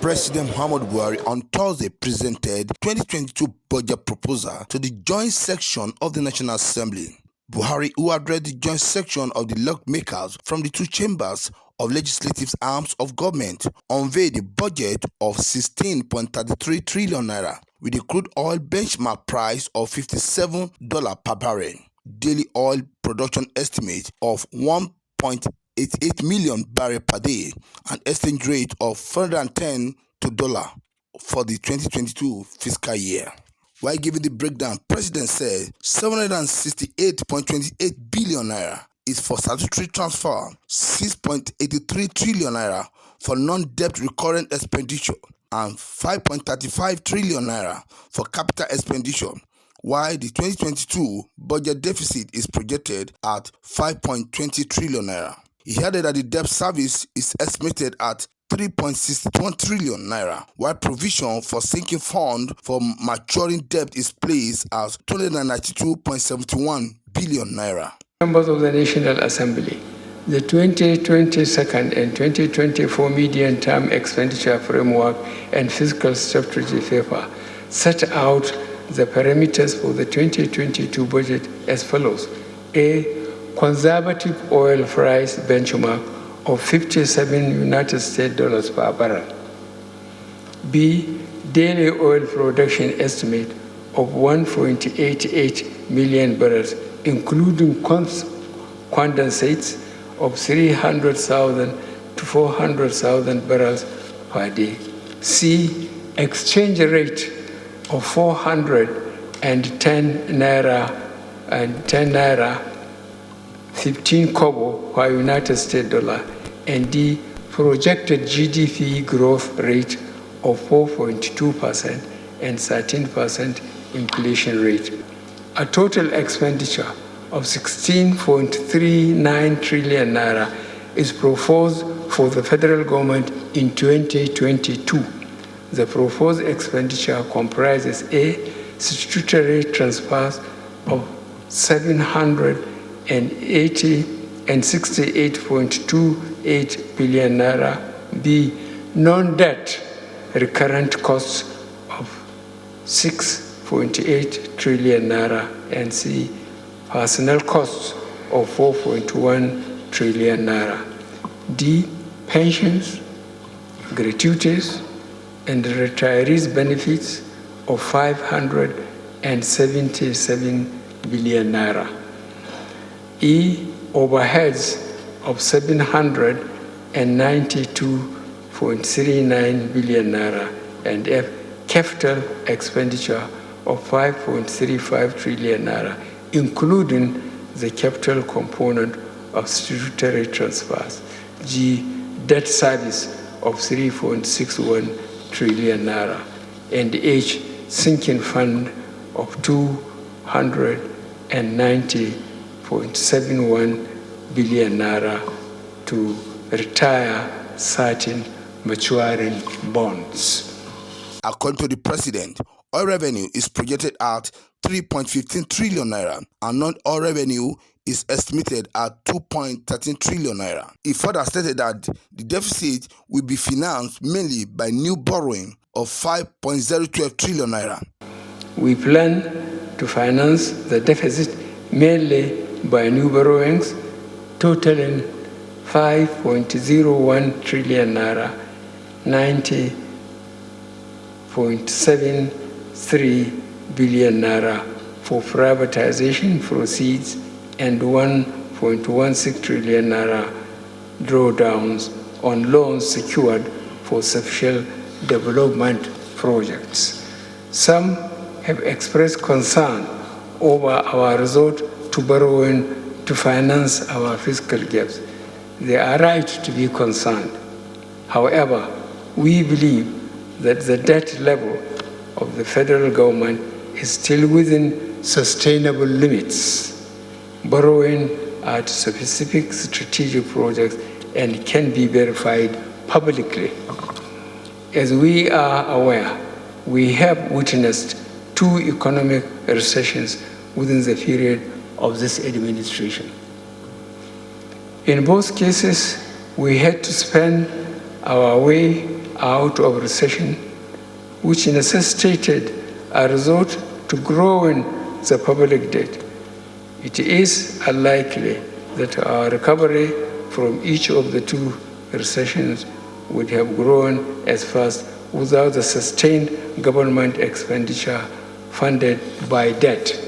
President Muhammadu Buhari on Thursday presented 2022 budget proposal to the joint section of the National Assembly. Buhari, who addressed the joint section of the lawmakers from the two chambers of legislative arms of government, unveiled a budget of 16.33 trillion naira with a crude oil benchmark price of $57 per barrel, daily oil production estimate of 1.88 million barrels per day, an exchange rate of 410 to dollar for the 2022 fiscal year. While giving the breakdown, President said 768.28 billion naira is for statutory transfer, 6.83 trillion naira for non-debt recurrent expenditure, and 5.35 trillion naira for capital expenditure, while the 2022 budget deficit is projected at 5.20 trillion naira. He added that the debt service is estimated at 3.61 trillion naira, while provision for sinking fund for maturing debt is placed as 292.71 billion naira. Members of the National Assembly, the 2022 and 2024 medium-term expenditure framework and fiscal strategy paper set out the parameters for the 2022 budget as follows: A. Conservative oil price benchmark of 57 United States dollars per barrel. B. Daily oil production estimate of 1.88 million barrels, including condensates of 300,000 to 400,000 barrels per day. C. Exchange rate of 410 naira and 10 naira 15 kobo per United States dollar, and D. Projected GDP growth rate of 4.2% and 13% inflation rate. A total expenditure of 16.39 trillion naira is proposed for the federal government in 2022. The proposed expenditure comprises A. Statutory transfers of 768.28 billion naira. B. Non-debt recurrent costs of 6.8 trillion naira, and C. Personnel costs of 4.1 trillion naira. D. Pensions, gratuities, and retirees' benefits of 577 billion naira. E. Overheads of 792.39 billion naira, and F. Capital expenditure of 5.35 trillion naira, including the capital component of statutory transfers. G. Debt service of 3.61 trillion naira, and H. Sinking fund of 290.71 billion naira to retire certain maturing bonds. According to the president, oil revenue is projected at 3.15 trillion naira and non-oil revenue is estimated at 2.13 trillion naira. He further stated that the deficit will be financed mainly by new borrowing of 5.012 trillion naira. We plan to finance the deficit mainly by new borrowings totaling 5.01 trillion naira, 90.73 billion naira for privatization proceeds, and 1.16 trillion naira drawdowns on loans secured for social development projects. Some have expressed concern over our resort to borrowing to finance our fiscal gaps. They are right to be concerned. However, we believe that the debt level of the federal government is still within sustainable limits. Borrowing at specific strategic projects and can be verified publicly. As we are aware, we have witnessed 2 economic recessions within the period of this administration. In both cases, we had to spend our way out of recession, which necessitated a resort to growing the public debt. It is unlikely that our recovery from each of the two recessions would have grown as fast without the sustained government expenditure funded by debt.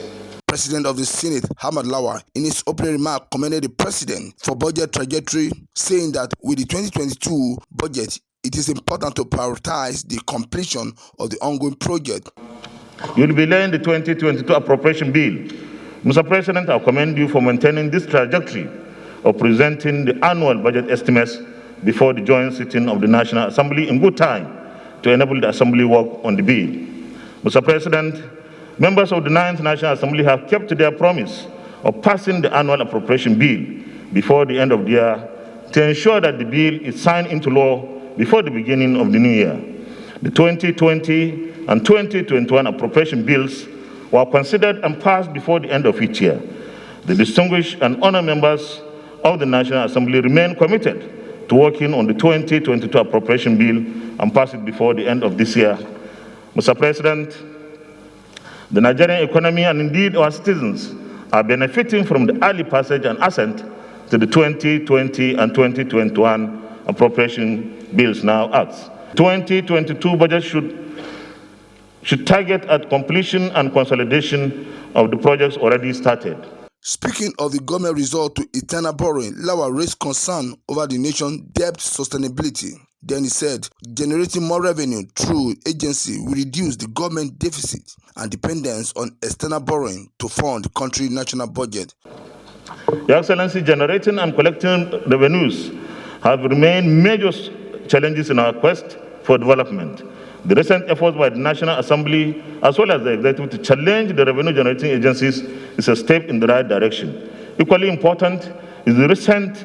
President of the Senate, Hamad Lawa, in his opening remark, commended the president for budget trajectory, saying that with the 2022 budget, it is important to prioritize the completion of the ongoing project. You will be laying the 2022 appropriation bill. Mr. President, I commend you for maintaining this trajectory of presenting the annual budget estimates before the joint sitting of the National Assembly in good time to enable the Assembly work on the bill. Mr. President, members of the 9th National Assembly have kept to their promise of passing the annual appropriation bill before the end of the year to ensure that the bill is signed into law before the beginning of the new year. The 2020 and 2021 appropriation bills were considered and passed before the end of each year. The distinguished and honored members of the National Assembly remain committed to working on the 2022 appropriation bill and pass it before the end of this year. Mr. President, the Nigerian economy and indeed our citizens are benefiting from the early passage and assent to the 2020 and 2021 appropriation bills now acts. 2022 budget should target at completion and consolidation of the projects already started. Speaking of the government resort to eternal borrowing, Lawa raised concern over the nation's debt sustainability. Then he said, generating more revenue through agency will reduce the government deficit and dependence on external borrowing to fund the country's national budget. Your Excellency, generating and collecting revenues have remained major challenges in our quest for development. The recent efforts by the National Assembly as well as the Executive to challenge the revenue-generating agencies is a step in the right direction. Equally important is the recent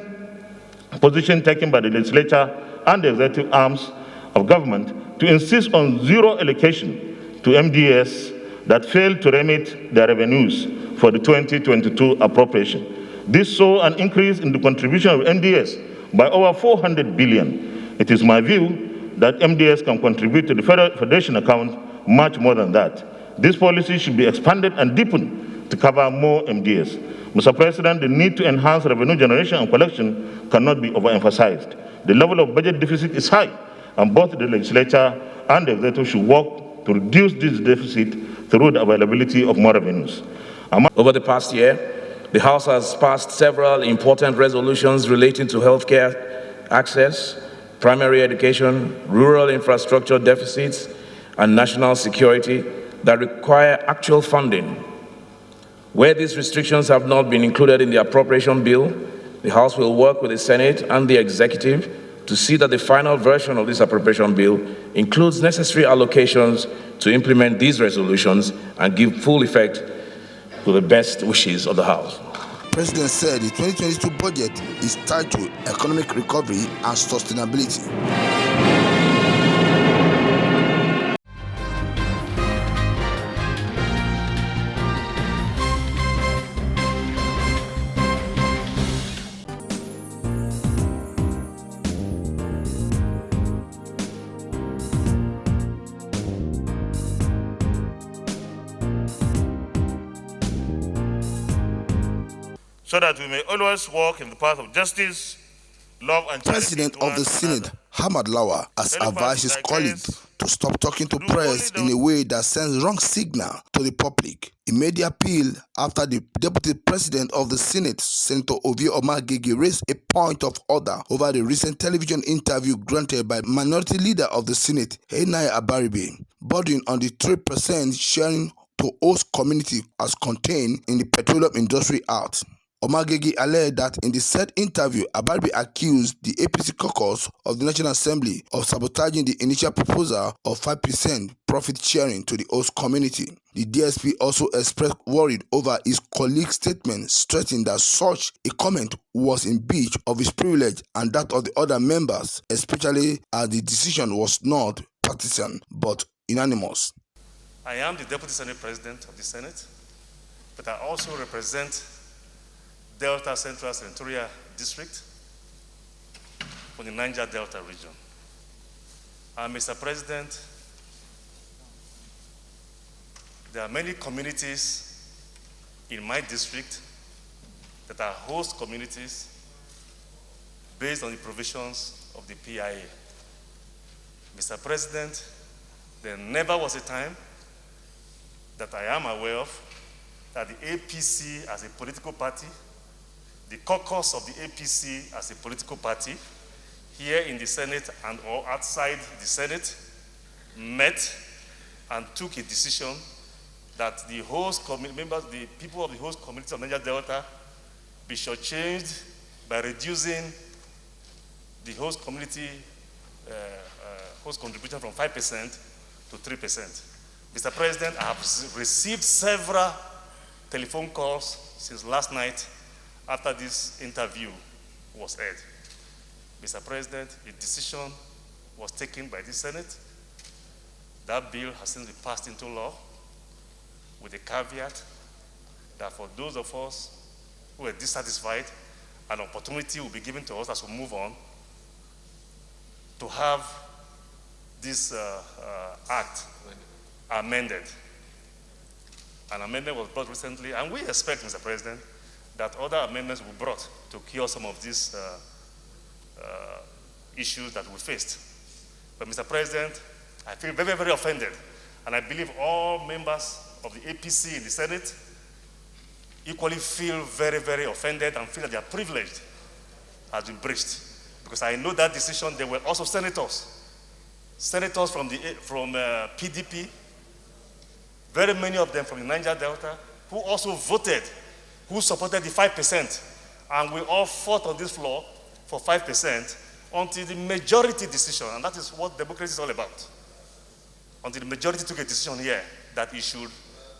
position taken by the legislature and the executive arms of government to insist on zero allocation to MDS that failed to remit their revenues for the 2022 appropriation. This saw an increase in the contribution of MDS by over 400 billion. It is my view that MDS can contribute to the Federation account much more than that. This policy should be expanded and deepened to cover more MDS. Mr. President, the need to enhance revenue generation and collection cannot be overemphasized. The level of budget deficit is high, and both the legislature and the executive should work to reduce this deficit through the availability of more revenues. Over the past year, the House has passed several important resolutions relating to healthcare access, primary education, rural infrastructure deficits, and national security that require actual funding. Where these restrictions have not been included in the appropriation bill, the House will work with the Senate and the Executive to see that the final version of this appropriation bill includes necessary allocations to implement these resolutions and give full effect to the best wishes of the House. The President said the 2022 budget is tied to economic recovery and sustainability. So that we may always walk in the path of justice, love, and charity. President of the Senate, Hamad Lawa, has advised his colleagues to stop talking to press in a way that sends wrong signal to the public. He made the appeal after the Deputy President of the Senate, Senator Ovie Omagege, raised a point of order over the recent television interview granted by Minority Leader of the Senate, Henai Abaribe, bordering on the 3% sharing to host community as contained in the Petroleum Industry Act. Omagege alleged that in the said interview, Abaribe accused the APC caucus of the National Assembly of sabotaging the initial proposal of 5% profit sharing to the host community. The DSP also expressed worry over his colleague's statement, stressing that such a comment was in breach of his privilege and that of the other members, especially as the decision was not partisan but unanimous. I am the Deputy Senate President of the Senate, but I also represent Delta Central Senatorial District for the Niger Delta region. And Mr. President, there are many communities in my district that are host communities based on the provisions of the PIA. Mr. President, there never was a time that I am aware of that the APC as a political party, the caucus of the APC as a political party, here in the Senate and or outside the Senate, met and took a decision that the host members, the people of the host community of Niger Delta be shortchanged by reducing the host community host contribution from 5% to 3%. Mr. President, I have received several telephone calls since last night after this interview was aired. Mr. President, a decision was taken by the Senate. That bill has since been passed into law with a caveat that for those of us who are dissatisfied, an opportunity will be given to us as we move on to have this act amended. An amendment was brought recently, and we expect, Mr. President, that other amendments will be brought to cure some of these issues that we faced. But, Mr. President, I feel very, very offended, and I believe all members of the APC in the Senate equally feel very, very offended and feel that their privilege has been breached. Because I know that decision, there were also senators from PDP, very many of them from the Niger Delta, who also voted, who supported the 5%. And we all fought on this floor for 5% until the majority decision, and that is what democracy is all about, until the majority took a decision here that it should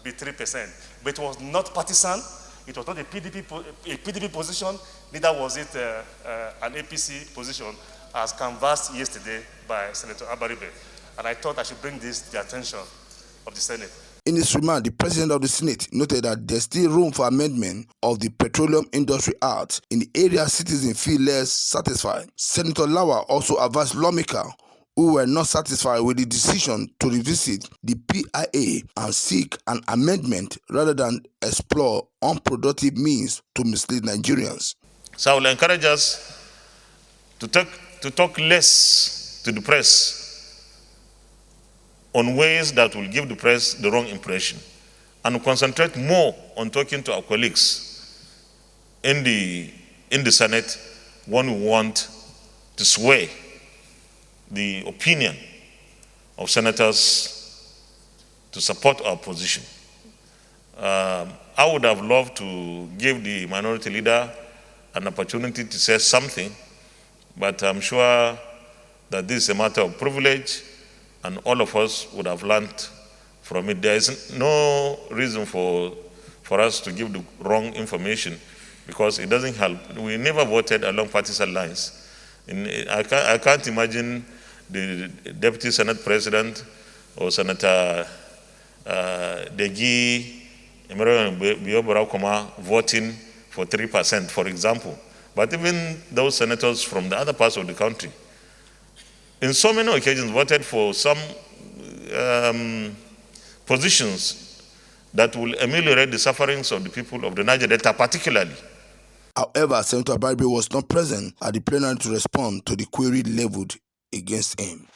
be 3%. But it was not partisan. It was not a PDP position, neither was it an APC position, as canvassed yesterday by Senator Abaribe. And I thought I should bring this to the attention of the Senate. In his remark, the President of the Senate noted that there's still room for amendment of the Petroleum Industry Act in the areas citizens feel less satisfied. Senator Lawa also advised lawmakers who were not satisfied with the decision to revisit the PIA and seek an amendment rather than explore unproductive means to mislead Nigerians. So I will encourage us to talk less to the press on ways that will give the press the wrong impression, and concentrate more on talking to our colleagues in the Senate when we want to sway the opinion of senators to support our position. I would have loved to give the minority leader an opportunity to say something, but I'm sure that this is a matter of privilege, and all of us would have learned from it. There is no reason for us to give the wrong information, because it doesn't help. We never voted along partisan lines. I can't imagine the Deputy Senate President or Senator Degi Biobara voting for 3%, for example. But even those senators from the other parts of the country, in so many occasions, voted for some positions that will ameliorate the sufferings of the people of the Niger Delta particularly. However, Senator Abaribe was not present at the plenary to respond to the query leveled against him.